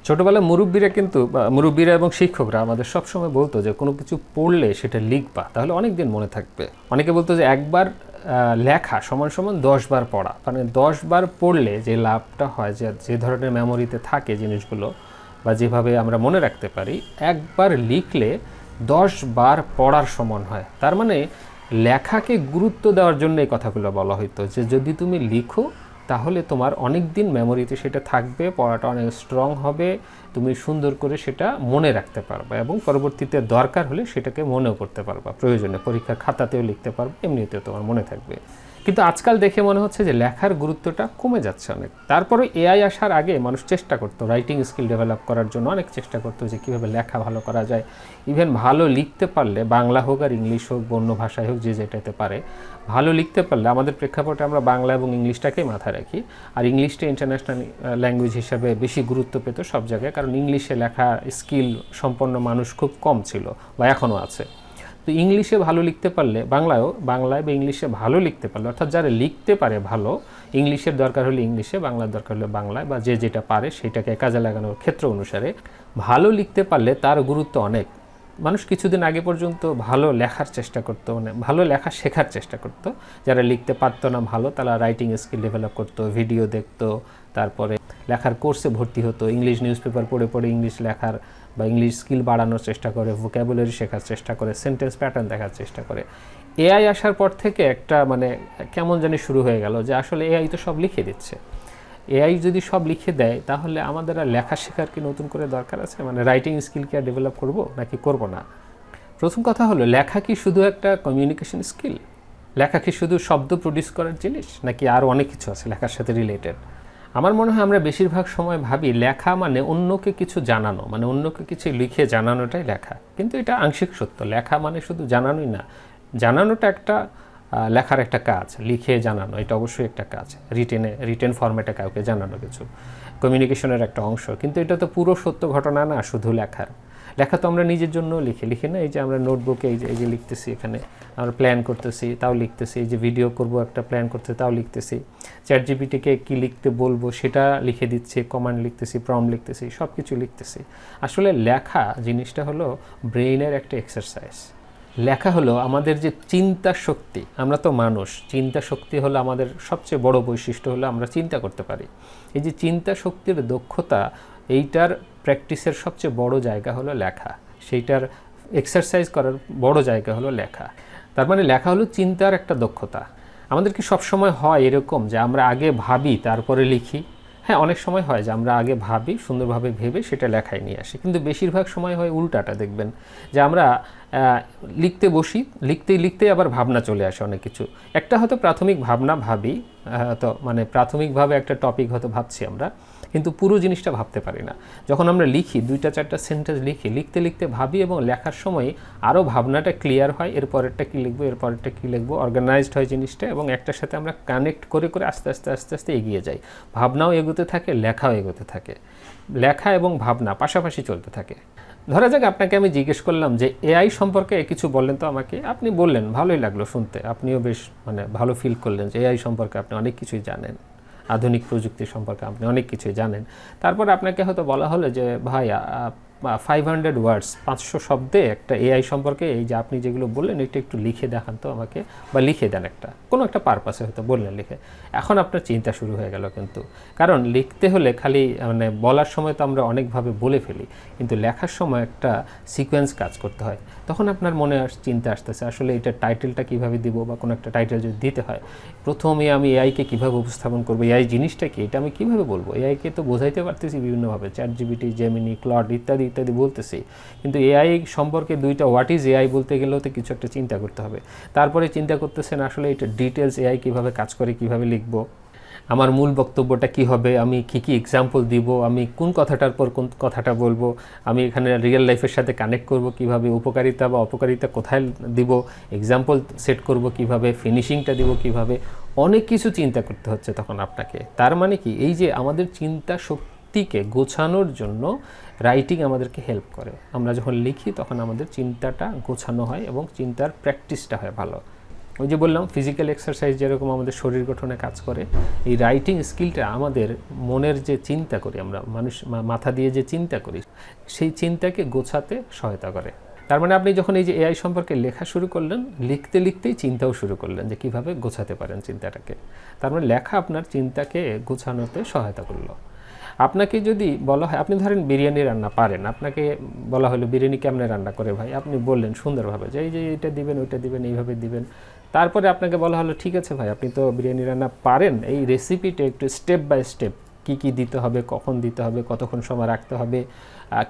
ছোটবেলায় মুরব্বীরা এবং শিক্ষকরা আমাদের সবসময় বলতো যে কোনো কিছু পড়লে সেটা লিখবা, তাহলে অনেক দিন মনে থাকবে। অনেকে বলতো যে একবার লেখা সমান সমান 10 বার পড়া, মানে 10 বার পড়লে যে লাভটা হয়, যে ধরনের মেমোরিতে থাকে জিনিসগুলো বা যেভাবে আমরা মনে রাখতে পারি, একবার লিখলে 10 বার পড়ার সমান হয়। তার মানে লেখাকে গুরুত্ব দেওয়ার জন্য এই কথাগুলো বলা হইতো, যে যদি তুমি লিখো তাহলে তোমার অনেক দিন মেমোরিতে সেটা থাকবে, পড়াটা অনেক স্ট্রং হবে, তুমি সুন্দর করে সেটা মনে রাখতে পারবে এবং পরবর্তীতে দরকার হলে সেটাকে মনেও করতে পারবা, প্রয়োজনে পরীক্ষার খাতাতেও লিখতে পারবে, এমনিতেও তোমার মনে থাকবে। কিন্তু আজকাল দেখে মনে হচ্ছে যে লেখার গুরুত্বটা কমে যাচ্ছে অনেক। তারপরে এআই আসার আগে মানুষ চেষ্টা করতো রাইটিং স্কিল ডেভেলপ করার জন্য, অনেক চেষ্টা করতো যে কীভাবে লেখা ভালো করা যায়। ইভেন ভালো লিখতে পারলে, বাংলা হোক আর ইংলিশ হোক, অন্য ভাষায় হোক, যে যেটাতে পারে, ভালো লিখতে পারলে আমাদের প্রেক্ষাপটে আমরা বাংলা এবং ইংলিশটাকেই মাথায় রাখি, আর ইংলিশটা ইন্টারন্যাশনাল ল্যাঙ্গুয়েজ হিসাবে বেশি গুরুত্ব পেত সব জায়গায়, কারণ ইংলিশে লেখা স্কিল সম্পন্ন মানুষ খুব কম ছিল বা এখনও আছে। তো ইংলিশে ভালো লিখতে পারলে, বাংলায় বা ইংলিশে ভালো লিখতে পারলে, অর্থাৎ যারা লিখতে পারে ভালো, ইংলিশের দরকার হলে ইংলিশে, বাংলার দরকার হলে বাংলায়, বা যে যেটা পারে সেটাকে কাজে লাগানোর ক্ষেত্র অনুসারে ভালো লিখতে পারলে তার গুরুত্ব অনেক। মানুষ কিছুদিন আগে পর্যন্ত ভালো লেখার চেষ্টা করতো, মানে ভালো লেখা শেখার চেষ্টা করতো। যারা লিখতে পারতো না ভালো, তারা রাইটিং স্কিল ডেভেলপ করতো, ভিডিও দেখতো, তারপরে লেখার কোর্সে ভর্তি হতো, ইংলিশ নিউজ পেপার পড়ে পড়ে ইংলিশ লেখার বা ইংলিশ স্কিল বাড়ানোর চেষ্টা করে, ভোক্যাবুলারি শেখার চেষ্টা করে, সেন্টেন্স প্যাটার্ন দেখার চেষ্টা করে। এআই আসার পর থেকে একটা মানে কেমন জানি শুরু হয়ে গেল যে আসলে এআই তো সব লিখে দিচ্ছে। এআই যদি সব লিখে দেয় তাহলে আমাদের আর লেখা শেখার কি নতুন করে দরকার আছে? মানে রাইটিং স্কিল কি আর ডেভেলপ করব নাকি করব না? প্রথম কথা হলো, লেখা কি শুধু একটা কমিউনিকেশন স্কিল? লেখা কি শুধু শব্দ প্রডিউস করার জিনিস, নাকি আরও অনেক কিছু আছে লেখার সাথে রিলেটেড? আমার মনে হয় আমরা বেশিরভাগ সময় ভাবি লেখা মানে অন্যকে কিছু জানানো, মানে অন্যকে কিছু লিখে জানানোটাই লেখা। কিন্তু এটা আংশিক সত্য। লেখা মানে শুধু জানানোই না, জানানোটা একটা লেখার একটা কাজ, লিখে জানানো এটা অবশ্যই একটা কাজ, রিটেন ফরম্যাটে কাউকে জানানো কিছু কমিউনিকেশনের একটা অংশ। কিন্তু এটা তো পুরো সত্য ঘটনা না শুধু লেখার। লেখা তো আমরা নিজের জন্য লিখি না? এই যে আমরা নোটবুকে এই যে লিখতেছি, এখানে আমরা প্ল্যান করতেছি তাও লিখতেছি, এই যে ভিডিও করব একটা প্ল্যান করতে তাও লিখতেছি, চ্যাট জিপিটিকে কী লিখতে বলবো সেটা লিখে দিচ্ছি, কমান্ড লিখতেছি, প্রম্পট লিখতেছি, সব কিছু লিখতেছি। আসলে লেখা জিনিসটা হলো ব্রেইনের একটা এক্সারসাইজ। লেখা হলো আমাদের যে চিন্তা শক্তি, আমরা তো মানুষ, চিন্তা শক্তি হলো আমাদের সবচেয়ে বড় বৈশিষ্ট্য, হলো আমরা চিন্তা করতে পারি। এই যে চিন্তা শক্তির দক্ষতা, এইটার প্র্যাকটিসের সবচেয়ে বড় জায়গা হলো লেখা, সেইটার এক্সারসাইজ করার বড় জায়গা হলো লেখা। তার মানে লেখা হলো চিন্তার একটা দক্ষতা। আমাদের কি সবসময় হয় এরকম যে আমরা আগে ভাবি তারপরে লিখি? হ্যাঁ, অনেক সময় হয় যে আমরা আগে ভাবি, সুন্দরভাবে ভেবে সেটা লেখায় নিয়ে আসি, কিন্তু বেশিরভাগ সময় হয় উল্টাটা। দেখবেন যে আমরা লিখতে বসি, লিখতেই আবার ভাবনা চলে আসে অনেক কিছু। একটা হয়তো প্রাথমিক ভাবনা ভাবি, তো মানে প্রাথমিকভাবে একটা টপিক হয়তো ভাবছি আমরা, কিন্তু পুরো জিনিসটা ভাবতে পারি না। যখন আমরা লিখি, 2-4টা সেন্টেন্স লিখতে ভাবি, এবং লেখার সময় আরও ভাবনাটা ক্লিয়ার হয়, এরপরেরটা কী লিখবো, অর্গানাইজড হয় জিনিসটা, এবং একটার সাথে আমরা কানেক্ট করে আস্তে আস্তে এগিয়ে যাই। ভাবনাও এগোতে থাকে, লেখাও এগোতে থাকে, লেখা এবং ভাবনা পাশাপাশি চলতে থাকে। ধরা যাক আপনাকে আমি জিজ্ঞেস করলাম যে এআই সম্পর্কে কিছু বললেন তো আমাকে, আপনি বললেন, ভালোই লাগলো শুনতে, আপনিও বেশ মানে ভালো ফিল করলেন যে এআই সম্পর্কে আপনি অনেক কিছুই জানেন, আধুনিক প্রযুক্তি সম্পর্কে আপনি অনেক কিছুই জানেন। তারপর আপনাকে হয়তো বলা হলো যে ভাই 500 ওয়ার্ডস, 500 শব্দে একটা এআই সম্পর্কে এই যে আপনি যেগুলো বললেন এটা একটু লিখে দেখান তো আমাকে, বা লিখে দেন কোনো একটা পারপাসে হয়তো বললেন লিখে। এখন আপনার চিন্তা শুরু হয়ে গেল, কিন্তু কারণ লিখতে হলে খালি মানে বলার সময় তো আমরা অনেকভাবে বলে ফেলি, কিন্তু লেখার সময় একটা সিকোয়েন্স কাজ করতে হয়। তখন আপনার মনে চিন্তা আসতেছে আসলে এটার টাইটেলটা কীভাবে দিব, বা কোনো একটা টাইটেল যদি দিতে হয়, প্রথমে আমি এআইকে কীভাবে উপস্থাপন করবো, এআই জিনিসটা কি, এটা আমি কীভাবে বলবো? এআইকে তো বোঝাইতে পারতেছি বিভিন্নভাবে, চ্যাট জিপিটি, জেমিনি, ক্লড ইত্যাদি বলতেছি, কিন্তু এআই সম্পর্কে দুইটা হোয়াট ইজ এআই বলতে গেলেও তো কিছু একটা চিন্তা করতে হবে। তারপরে চিন্তা করতেছেন আসলে এটা ডিটেলস এআই কীভাবে কাজ করে, কীভাবে লিখব, আমার মূল বক্তব্যটা কী হবে, আমি কী এক্সাম্পল দিব, আমি কোন কথাটার পর কোন কথাটা বলবো, আমি এখানে রিয়েল লাইফের সাথে কানেক্ট করব কীভাবে, উপকারিতা বা অপকারিতা কোথায় দিব, এক্সাম্পল সেট করব কীভাবে, ফিনিশিংটা দিব কীভাবে, অনেক কিছু চিন্তা করতে হচ্ছে তখন আপনাকে। তার মানে কি, এই যে আমাদের চিন্তা শক্তিকে গোছানোর জন্য রাইটিং আমাদেরকে হেল্প করে। আমরা যখন লিখি তখন আমাদের চিন্তাটা গোছানো হয় এবং চিন্তার প্র্যাকটিসটা হয় ভালো। ওই যে বললাম ফিজিক্যাল এক্সারসাইজ যেরকম আমাদের শরীর গঠনে কাজ করে, এই রাইটিং স্কিলটা আমাদের মনের যে চিন্তা করি আমরা, মানুষ মাথা দিয়ে যে চিন্তা করি, সেই চিন্তাকে গোছাতে সহায়তা করে। তার মানে আপনি যখন এই যে এআই সম্পর্কে লেখা শুরু করলেন, লিখতে লিখতেই চিন্তাও শুরু করলেন যে কীভাবে গোছাতে পারেন চিন্তাটাকে। তার মানে লেখা আপনার চিন্তাকে গোছানোতে সহায়তা করলো। আপনাকে যদি বলা হয়, আপনি ধরেন বিরিয়ানি রান্না পারেন, আপনাকে বলা হলো বিরিয়ানি কেমনে রান্না করে ভাই, আপনি বললেন সুন্দরভাবে যে এই যে এটা দিবেন, ওইটা দিবেন, এইভাবে দিবেন। তারপরে আপনাকে বলা হলো ঠিক আছে ভাই, আপনি তো বিরিয়ানি রান্না পারেন, এই রেসিপিটা একটু স্টেপ বাই স্টেপ কী কী দিতে হবে, কখন দিতে হবে, কতক্ষণ সময় রাখতে হবে,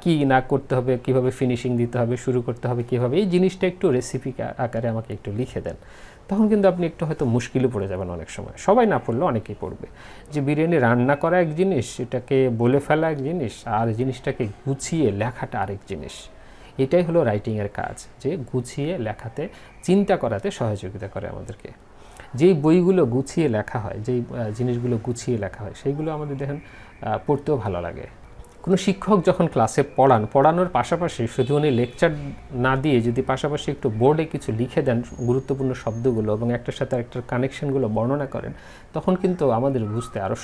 কী না করতে হবে, কীভাবে ফিনিশিং দিতে হবে, শুরু করতে হবে কীভাবে, এই জিনিসটা একটু রেসিপি আকারে আমাকে একটু লিখে দেন। তখন কিন্তু আপনি একটু হয়তো মুশকিলে পড়ে যাবেন অনেক সময়, সবাই না পড়লেও অনেকেই পড়বে। যে বিরিয়ানি রান্না করা এক জিনিস, এটাকে বলে ফেলা এক জিনিস, আর জিনিসটাকে গুছিয়ে লেখাটা আরেক জিনিস। এটাই হলো রাইটিংয়ের কাজ, যে গুছিয়ে লেখাতে, চিন্তা করাতে সহযোগিতা করে আমাদেরকে। যেই বইগুলো গুছিয়ে লেখা হয়, যেই জিনিসগুলো গুছিয়ে লেখা হয়, সেইগুলো আমাদের দেখেন পড়তেও ভালো লাগে। কোনো শিক্ষক যখন ক্লাসে পড়ানোর পাশাপাশি শুধু উনি লেকচার না দিয়ে যদি পাশাপাশি একটু বোর্ডে কিছু লিখে দেন গুরুত্বপূর্ণ শব্দগুলো এবং একটার সাথে একটার কানেকশনগুলো বর্ণনা করেন, তখন কিন্তু আমাদের বুঝতে আরও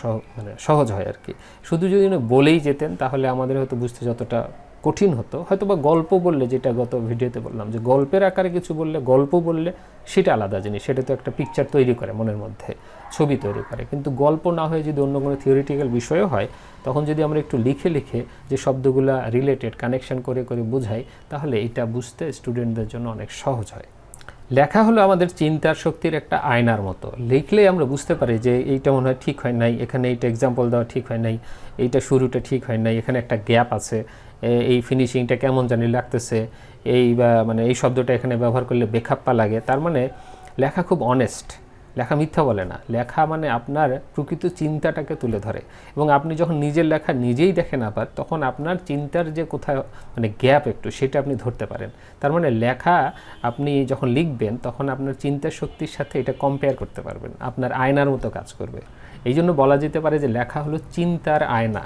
সহজ হয় আর কি। শুধু যদি উনি বলেই যেতেন তাহলে আমাদের হয়তো বুঝতে যতটা কঠিন হতো, হয়তো বা গল্প বললে, যেটা গত ভিডিওতে বললাম যে গল্পের আকারে কিছু বললে, গল্প বললে সেটা আলাদা জিনিস, সেটা তো একটা পিকচার তৈরি করে মনের মধ্যে, ছবি তৈরি করে। কিন্তু গল্প না হয়ে যদি অন্য কোনো থিওরিটিক্যাল বিষয়ও হয়, তখন যদি আমরা একটু লিখে লিখে যে শব্দগুলো রিলেটেড কানেকশন করে করে বোঝাই, তাহলে এটা বুঝতে স্টুডেন্টদের জন্য অনেক সহজ হয়। লেখা হলো আমাদের চিন্তার শক্তির একটা আয়নার মতো। লিখলেই আমরা বুঝতে পারি যে এইটা মনে হয় ঠিক হয় নাই, এখানে এইটা এক্সাম্পল দেওয়া ঠিক হয় নাই, এইটা শুরুটা ঠিক হয় নাই, এখানে একটা গ্যাপ আছে, এই ফিনিশিংটা কেমন জানি লাগতেছে, এই মানে এই শব্দটা এখানে ব্যবহার করলে বেখাপ্পা লাগে। তার মানে লেখা খুব অনেস্ট, লেখা মিথ্যা বলে না। লেখা মানে আপনার প্রকৃত চিন্তাটাকে তুলে ধরে, এবং আপনি যখন নিজের লেখা নিজেই দেখেন আবার, তখন আপনার চিন্তার যে কোথায় মানে গ্যাপ একটু, সেটা আপনি ধরতে পারেন। তার মানে লেখা আপনি যখন লিখবেন তখন আপনার চিন্তার শক্তির সাথে এটা কম্পেয়ার করতে পারবেন, আপনার আয়নার মতো কাজ করবে। এই জন্য বলা যেতে পারে যে লেখা হলো চিন্তার আয়না।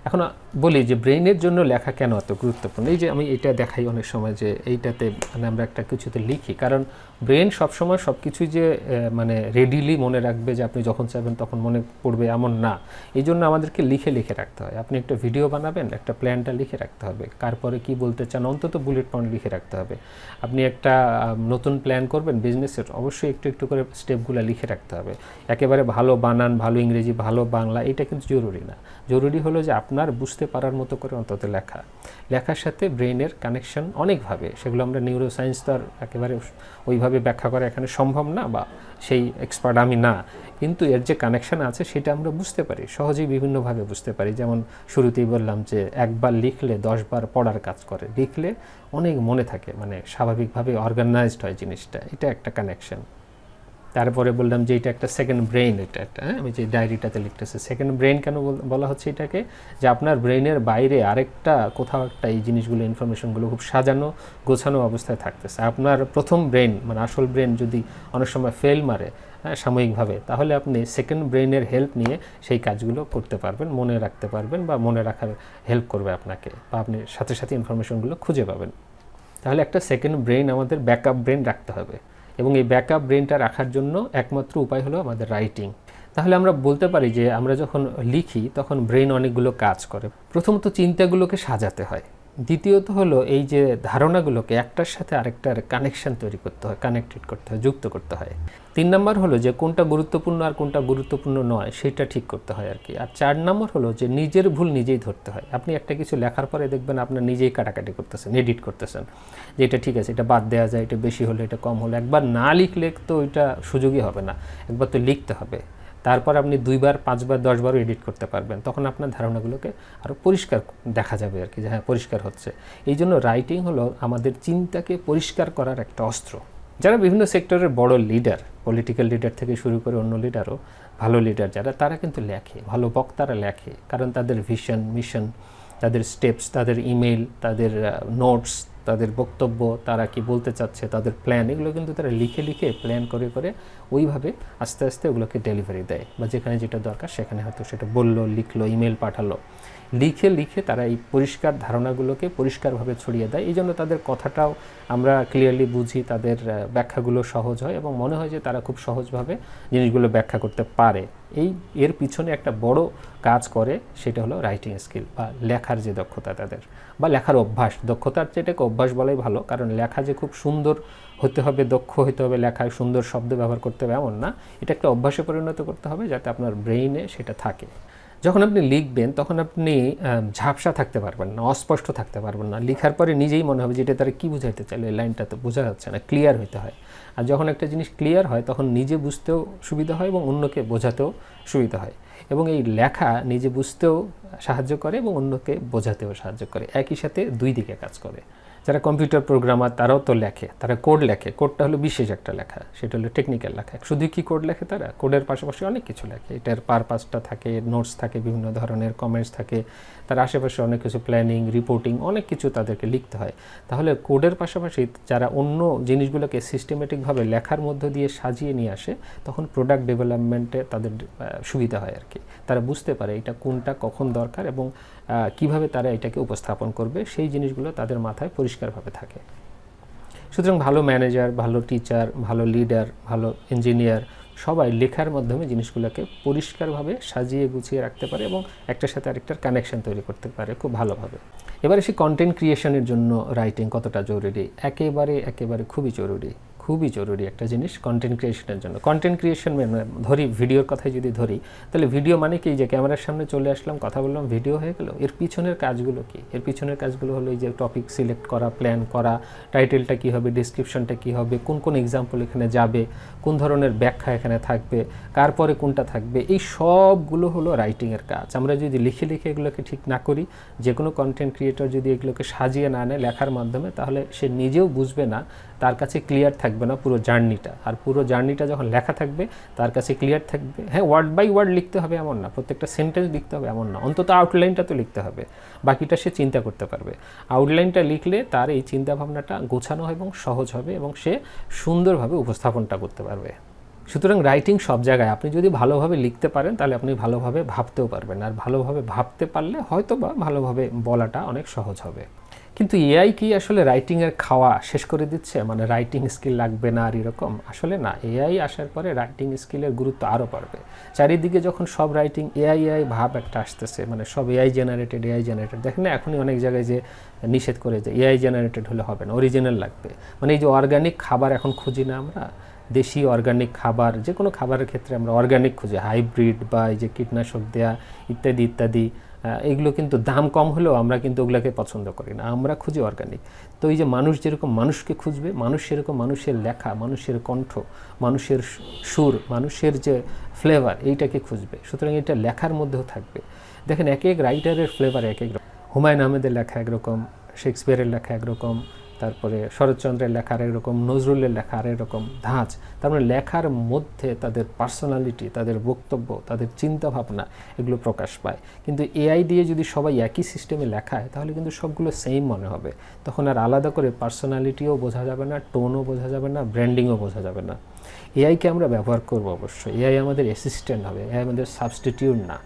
এখন বলি যে ব্রেইনের জন্য লেখা কেন এত গুরুত্বপূর্ণ। এই যে আমি এটা দেখাই অনেক সময় যে এইটাতে মানে আমরা একটা কিছুতে লিখি, কারণ ব্রেন সবসময় সব কিছুই যে মানে রেডিলি মনে রাখবে যে আপনি যখন চাইবেন তখন মনে পড়বে এমন না। এই জন্য আমাদেরকে লিখে লিখে রাখতে হয়। আপনি একটা ভিডিও বানাবেন, একটা প্ল্যানটা লিখে রাখতে হবে, কারপরে কি বলতে চান অন্তত বুলেট পয়েন্ট লিখে রাখতে হবে। আপনি একটা নতুন প্ল্যান করবেন বিজনেসের, অবশ্যই একটু একটু করে স্টেপগুলো লিখে রাখতে হবে। একেবারে ভালো বানান, ভালো ইংরেজি, ভালো বাংলা এটা কিন্তু জরুরি না। জরুরি হলো যে আপনার বুঝতে পারার মতো করে অন্তত লেখা। লেখার সাথে ব্রেইনের কানেকশন অনেকভাবে, সেগুলো আমরা নিউরো সায়েন্স তো আর একেবারে ওইভাবে ব্যাখ্যা করা এখানে সম্ভব না, বা সেই এক্সপার্ট আমি না, কিন্তু এর যে কানেকশন আছে সেটা আমরা বুঝতে পারি, সহজেই বিভিন্নভাবে বুঝতে পারি। যেমন শুরুতেই বললাম যে একবার লিখলে 10 বার পড়ার কাজ করে, লিখলে অনেক মনে থাকে, মানে স্বাভাবিকভাবে অর্গানাইজড হয় জিনিসটা, এটা একটা কানেকশন। তারপরে বললাম যে এটা একটা সেকেন্ড ব্রেইন, এটা একটা আমি যে ডায়েরিটাতে লিখতেছি সেকেন্ড ব্রেইন কেন বলা হচ্ছে এটাকে, যে আপনার ব্রেইনের বাইরে আরেকটা কোথাও একটা এই জিনিসগুলো ইনফরমেশনগুলো খুব সাজানো গোছানো অবস্থায় থাকতেছে। আপনার প্রথম ব্রেইন মানে আসল ব্রেইন যদি অনেক সময় ফেল মারে সাময়িকভাবে, তাহলে আপনি সেকেন্ড ব্রেইনের হেল্প নিয়ে সেই কাজগুলো করতে পারবেন, মনে রাখতে পারবেন, বা মনে রাখার হেল্প করবে আপনাকে, বা আপনি সাথে সাথে ইনফরমেশনগুলো খুঁজে পাবেন। তাহলে একটা সেকেন্ড ব্রেইন আমাদের ব্যাকআপ ব্রেইন রাখতে হবে, এবং এই ব্যাকআপ ব্রেনটা রাখার জন্য একমাত্র উপায় হলো আমাদের রাইটিং। তাহলে আমরা বলতে পারি যে আমরা যখন লিখি তখন ব্রেন অনেকগুলো কাজ করে। প্রথমত চিন্তাগুলোকে সাজাতে হয়, দ্বিতীয়ত হলো এই যে ধারণাগুলোকে একটার সাথে আরেকটার কানেকশন তৈরি করতে হয়, কানেক্টেড করতে হয়, যুক্ত করতে হয়। 3 নম্বর হলো যে কোনটা গুরুত্বপূর্ণ আর কোনটা গুরুত্বপূর্ণ নয় সেটা ঠিক করতে হয় আর কি। আর 4 নম্বর হলো যে নিজের ভুল নিজেই ধরতে হয়। আপনি একটা কিছু লেখার পরে দেখবেন আপনার নিজেই কাটাকাটি করতেছেন, এডিট করতেছেন, যে এটা ঠিক আছে, এটা বাদ দেওয়া যায়, এটা বেশি হলে, এটা কম হলে। একবার না লিখলে তো এটা সুযোগই হবে না, একবার তো লিখতে হবে। তারপর আপনি 2 বার 5 বার 10 বারও এডিট করতে পারবেন, তখন আপনার ধারণাগুলোকে আরও পরিষ্কার দেখা যাবে আর কি, যে হ্যাঁ পরিষ্কার হচ্ছে। এই জন্য রাইটিং হলো আমাদের চিন্তাকে পরিষ্কার করার একটা অস্ত্র। যারা বিভিন্ন সেক্টরের বড় লিডার, পলিটিক্যাল লিডার থেকে শুরু করে অন্য লিডারও, ভালো লিডার যারা, তারা কিন্তু লেখে, ভালো বক্তারা লেখে, কারণ তাদের ভিশন, মিশন, তাদের স্টেপস, তাদের ইমেল, তাদের নোটস, তাদের বক্তব্য, তারা কি বলতে চাচ্ছে, তাদের প্ল্যান, এগুলো কিন্তু তারা লিখে লিখে প্ল্যান করে করে ওইভাবে আস্তে আস্তে ওগুলোকে ডেলিভারি দেয়, বা যেখানে যেটা দরকার সেখানে হয়তো সেটা বললো, লিখলো, ইমেল পাঠালো। লিখে লিখে তারা এই পরিষ্কার ধারণাগুলোকে পরিষ্কারভাবে ছড়িয়ে দেয়। এই জন্য তাদের কথাটাও আমরা ক্লিয়ারলি বুঝি, তাদের ব্যাখ্যাগুলো সহজ হয় এবং মনে হয় যে তারা খুব সহজভাবে জিনিসগুলো ব্যাখ্যা করতে পারে। এর পিছনে একটা বড় কাজ করে, সেটা হলো রাইটিং স্কিল বা লেখার যে দক্ষতা তাদের, বা লেখার অভ্যাস। দক্ষতার চেয়ে অভ্যাস বলাই ভালো, কারণ লেখা যে খুব সুন্দর হতে হবে, দক্ষ হতে হবে, লেখায় সুন্দর শব্দ ব্যবহার করতে হবে এমন না, এটা একটা অভ্যাসে পরিণত করতে হবে যাতে আপনার ব্রেইনে সেটা থাকে। যখন আপনি লিখবেন তখন আপনি ঝাপসা থাকতে পারবেন না, অস্পষ্ট থাকতে পারবেন না। লেখার পরে নিজেই মনে হবে যে এটা তারা কী বোঝাইতে চাইলে, এই লাইনটা তো বোঝা যাচ্ছে না, ক্লিয়ার হতে হয়। আর যখন একটা জিনিস ক্লিয়ার হয় তখন নিজে বুঝতেও সুবিধা হয় এবং অন্যকে বোঝাতেও সুবিধা হয়। এবং এই লেখা নিজে বুঝতেও সাহায্য করে এবং অন্যকে বোঝাতেও সাহায্য করে, একই সাথে দুই দিকে কাজ করে। যারা কম্পিউটার প্রোগ্রামার তারাও তো লেখে, তারা কোড লেখে। কোডটা হলো বিশেষ একটা লেখা, সেটা হলো টেকনিক্যাল লেখা। শুধু কি কোড লেখে তারা? কোডের পাশাপাশি অনেক কিছু লেখে। এটার পারপাসটা থাকে, নোটস থাকে, বিভিন্ন ধরনের কমেন্টস থাকে, তার আশেপাশে অনেক কিছু প্ল্যানিং, রিপোর্টিং, অনেক কিছু তাদেরকে লিখতে হয়। তাহলে কোডের পাশাপাশি যারা অন্য জিনিসগুলোকে সিস্টেমেটিকভাবে লেখার মধ্য দিয়ে সাজিয়ে নিয়ে আসে, তখন প্রোডাক্ট ডেভেলপমেন্টে তাদের সুবিধা হয় আর কি। তারা বুঝতে পারে এটা কোনটা কখন দরকার এবং কিভাবে তারা এটাকে উপস্থাপন করবে, সেই জিনিসগুলো তাদের মাথায় পরিষ্কারভাবে থাকে। সুতরাং ভালো ম্যানেজার, ভালো টিচার, ভালো লিডার, ভালো ইঞ্জিনিয়ার সবাই লেখার মাধ্যমে জিনিসগুলোকে পরিষ্কারভাবে সাজিয়ে গুছিয়ে রাখতে পারে এবং একটার সাথে আরেকটার কানেকশন তৈরি করতে পারে খুব ভালোভাবে। এবার এসে কন্টেন্ট ক্রিয়েশনের জন্য রাইটিং কতটা জরুরি। একেবারে খুবই জরুরি একটা জিনিস কন্টেন্ট ক্রিয়েশনের জন্য। কন্টেন্ট ক্রিয়েশন ধরি, ভিডিওর কথাই যদি ধরি, তাহলে ভিডিও মানে কি, যে ক্যামেরার সামনে চলে আসলাম, কথা বললাম, ভিডিও হয়ে গেল। এর পিছনের কাজগুলো কি? এর পিছনের কাজগুলো হলো এই যে টপিক সিলেক্ট করা, প্ল্যান করা, টাইটেলটা কী হবে, ডিসক্রিপশনটা কী হবে, কোন এক্সাম্পল এখানে যাবে, কোন ধরনের ব্যাখ্যা এখানে থাকবে, কার পরে কোনটা থাকবে, এই সবগুলো হলো রাইটিংয়ের কাজ। আমরা যদি লিখে এগুলোকে ঠিক না করি, যে কোনো কন্টেন্ট ক্রিয়েটর যদি এগুলোকে সাজিয়ে না নেয় লেখার মাধ্যমে, তাহলে সে নিজেও বুঝবে না, তার কাছে ক্লিয়ার থাকবে না পুরো জার্নিটা। আর পুরো জার্নিটা যখন লেখা থাকবে, তার কাছে ক্লিয়ার থাকবে। হ্যাঁ, ওয়ার্ড বাই ওয়ার্ড লিখতে হবে এমন না, প্রত্যেকটা সেন্টেন্স লিখতে হবে এমন না, অন্তত আউটলাইনটা তো লিখতে হবে, বাকিটা সে চিন্তা করতে পারবে। আউটলাইনটা লিখলে তার এই চিন্তাভাবনাটা গোছানো হয় এবং সহজ হবে এবং সে সুন্দরভাবে উপস্থাপনটা করতে পারবে। সুতরাং রাইটিং সব জায়গায়, আপনি যদি ভালোভাবে লিখতে পারেন তাহলে আপনি ভালোভাবে ভাবতেও পারবেন, আর ভালোভাবে ভাবতে পারলে হয়তো বা ভালোভাবে বলাটা অনেক সহজ হবে। কিন্তু এআই কি আসলে রাইটিংয়ের খাওয়া শেষ করে দিচ্ছে, মানে রাইটিং স্কিল লাগবে না আর এরকম? আসলে না, এআই আসার পরে রাইটিং স্কিলের গুরুত্ব আরও বাড়বে। চারিদিকে যখন সব রাইটিং এআই ভাব একটা আসতেছে, মানে সব এআই জেনারেটেড। দেখেন না এখনই অনেক জায়গায় যে নিষেধ করে যে এআই জেনারেটেড হলে হবে না, অরিজিনাল লাগবে। মানে এই যে অর্গানিক খাবার এখন খুঁজি না আমরা, দেশি অর্গানিক খাবার, যে কোনো খাবারের ক্ষেত্রে আমরা অর্গানিক খুঁজি, হাইব্রিড বা এই যে কীটনাশক দেয়া ইত্যাদি, এগুলো কিন্তু দাম কম হলেও আমরা কিন্তু ওগুলোকে পছন্দ করি না, আমরা খুঁজি অর্গানিক। তো এই যে মানুষ যেরকম মানুষকে খুঁজবে, মানুষ সেরকম মানুষের লেখা, মানুষের কণ্ঠ, মানুষের সুর, মানুষের যে ফ্লেভার, এইটাকে খুঁজবে। সুতরাং এটা লেখার মধ্যেও থাকবে। দেখেন এক রাইটারের ফ্লেভার এক রকম। হুমায়ুন আহমেদের লেখা একরকম, শেক্সপিয়ারের লেখা একরকম, তারপরে শরৎচন্দ্রের লেখা আরেক রকম, নজরুলের লেখা আরেক রকম ধাঁচ। তার মানে লেখার মধ্যে তাদের পার্সোনালিটি, তাদের বক্তব্য, তাদের চিন্তাভাবনা এগুলো প্রকাশ পায়। কিন্তু এআই দিয়ে যদি সবাই একই সিস্টেমে লেখায় তাহলে কিন্তু সবগুলো সেম মনে হবে, তখন আর আলাদা করে পার্সোনালিটিও বোঝা যাবে না, টোনও বোঝা যাবে না, ব্র্যান্ডিংও বোঝা যাবে না। এআইকে আমরা ব্যবহার করবো অবশ্যই, এআই আমাদের অ্যাসিস্ট্যান্ট হবে, এআই আমাদের সাবস্টিটিউট না।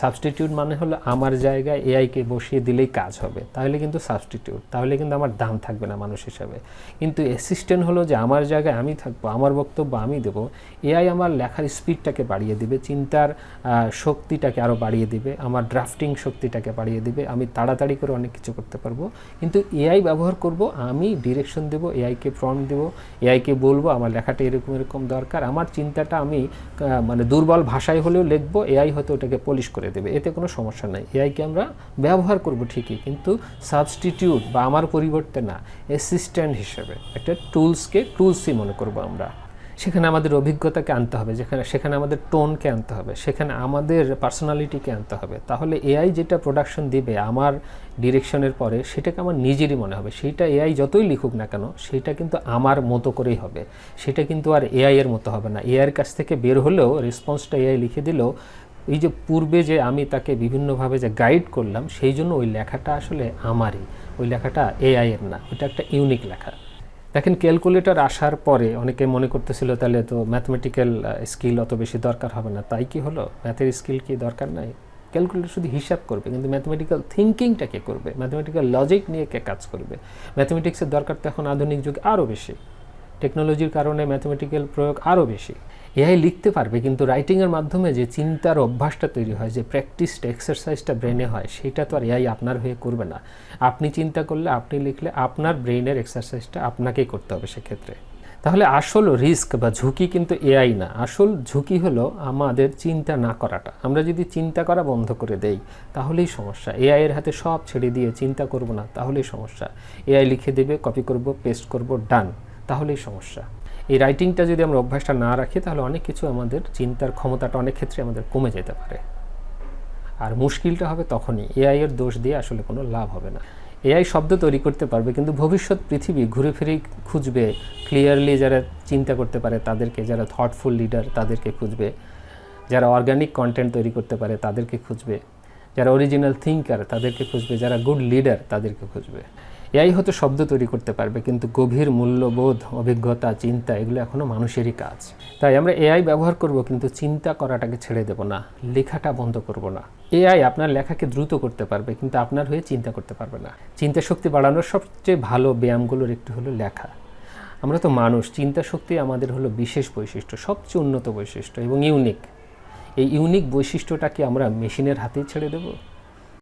সাবস্টিটিউট মানে হলো আমার জায়গায় এআইকে বসিয়ে দিলেই কাজ হবে, তাহলে কিন্তু সাবস্টিটিউট, তাহলে কিন্তু আমার দাম থাকবে না মানুষ হিসাবে। কিন্তু অ্যাসিস্ট্যান্ট হলো যে আমার জায়গায় আমি থাকবো, আমার বক্তব্য আমি দেবো, এআই আমার লেখার স্পিডটাকে বাড়িয়ে দিবে, চিন্তার শক্তিটাকে আরও বাড়িয়ে দিবে, আমার ড্রাফটিং শক্তিটাকে বাড়িয়ে দিবে, আমি তাড়াতাড়ি করে অনেক কিছু করতে পারবো। কিন্তু এআই ব্যবহার করব, আমি ডিরেকশন দেবো, এআইকে প্রম্পট দেবো, এআইকে বলবো আমার লেখাটা এরকম দরকার, আমার চিন্তাটা আমি মানে দুর্বল ভাষায় হলেও লিখবো, এআই হয়তো ওটাকে পলিশ করে দেবে, এতে কোনো সমস্যা নাই। এআইকে আমরা ব্যবহার করব ঠিকই, কিন্তু সাবস্টিটিউট বা আমার পরিবর্তে না, অ্যাসিস্ট্যান্ট হিসেবে একটা টুলসই মনে করব আমরা। সেখানে আমাদের অভিজ্ঞতাকে আনতে হবে, সেখানে আমাদের টোনকে আনতে হবে, সেখানে আমাদের পার্সোনালিটিকে আনতে হবে। তাহলে এআই যেটা প্রোডাকশন দিবে আমার ডিরেকশনের পরে, সেটাকে আমার নিজেরই মনে হবে। সেইটা এআই যতই লিখুক না কেন, সেটা কিন্তু আমার মতো করেই হবে, সেটা কিন্তু আর এআই এর মতো হবে না। এআইয়ের কাছ থেকে বের হলেও, রেসপন্সটা এআই লিখে দিলেও, এই যে পূর্বে যে আমি তাকে বিভিন্নভাবে যে গাইড করলাম, সেই জন্য ওই লেখাটা আসলে আমারই, ওই লেখাটা এআই এর না, ওটা একটা ইউনিক লেখা। দেখেন ক্যালকুলেটর আসার পরে অনেকে মনে করতেছিল তাহলে তো ম্যাথমেটিক্যাল স্কিল অত বেশি দরকার হবে না, তাই কি হলো? ম্যাথের স্কিল কি দরকার নাই? ক্যালকুলেটর শুধু হিসাব করবে, কিন্তু ম্যাথমেটিক্যাল থিঙ্কিংটা কে করবে, ম্যাথমেটিক্যাল লজিক নিয়ে কে কাজ করবে। ম্যাথমেটিক্সের দরকার তো এখন আধুনিক যুগে আরও বেশি, টেকনোলজির কারণে ম্যাথমেটিক্যাল প্রয়োগ আরও বেশি। এআই লিখতে পারবে, কিন্তু রাইটিংয়ের মাধ্যমে যে চিন্তার অভ্যাসটা তৈরি হয়, যে প্র্যাকটিসটা, এক্সারসাইজটা ব্রেনে হয়, সেটা তো আর এআই আপনার হয়ে করবে না। আপনি চিন্তা করলে, আপনি লিখলে, আপনার ব্রেনের এক্সারসাইজটা আপনাকেই করতে হবে সেক্ষেত্রে। তাহলে আসল রিস্ক বা ঝুঁকি কিন্তু এআই না, আসল ঝুঁকি হলো আমাদের চিন্তা না করাটা। আমরা যদি চিন্তা করা বন্ধ করে দেই তাহলেই সমস্যা। এআই এর হাতে সব ছেড়ে দিয়ে চিন্তা করব না, তাহলেই সমস্যা। এআই লিখে দেবে, কপি করব, পেস্ট করব, ডান, তাহলেই সমস্যা। এই রাইটিংটা যদি আমরা অভ্যাসটা না রাখি, তাহলে অনেক কিছু আমাদের চিন্তার ক্ষমতাটা অনেক ক্ষেত্রে আমাদের কমে যেতে পারে। আর মুশকিলটা হবে তখনই, এআই এর দোষ দিয়ে আসলে কোনো লাভ হবে না। এআই শব্দ তৈরি করতে পারবে, কিন্তু ভবিষ্যৎ পৃথিবী ঘুরে ফিরে খুঁজবে ক্লিয়ারলি যারা চিন্তা করতে পারে তাদেরকে, যারা থটফুল লিডার তাদেরকে খুঁজবে, যারা অর্গানিক কন্টেন্ট তৈরি করতে পারে তাদেরকে খুঁজবে, যারা অরিজিনাল থিঙ্কার তাদেরকে খুঁজবে, যারা গুড লিডার তাদেরকে খুঁজবে। এআই হয়তো শব্দ তৈরি করতে পারবে, কিন্তু গভীর মূল্যবোধ, অভিজ্ঞতা, চিন্তা, এগুলো এখনও মানুষেরই কাজ। তাই আমরা এআই ব্যবহার করব, কিন্তু চিন্তা করাটাকে ছেড়ে দেব না, লেখাটা বন্ধ করব না। এআই আপনার লেখাকে দ্রুত করতে পারবে, কিন্তু আপনার হয়ে চিন্তা করতে পারবে না। চিন্তা শক্তি বাড়ানোর সবচেয়ে ভালো ব্যায়ামগুলোর একটি হলো লেখা। আমরা তো মানুষ, চিন্তা শক্তি আমাদের হলো বিশেষ বৈশিষ্ট্য, সবচেয়ে উন্নত বৈশিষ্ট্য এবং ইউনিক। এই ইউনিক বৈশিষ্ট্যটাকে আমরা মেশিনের হাতেই ছেড়ে দেব?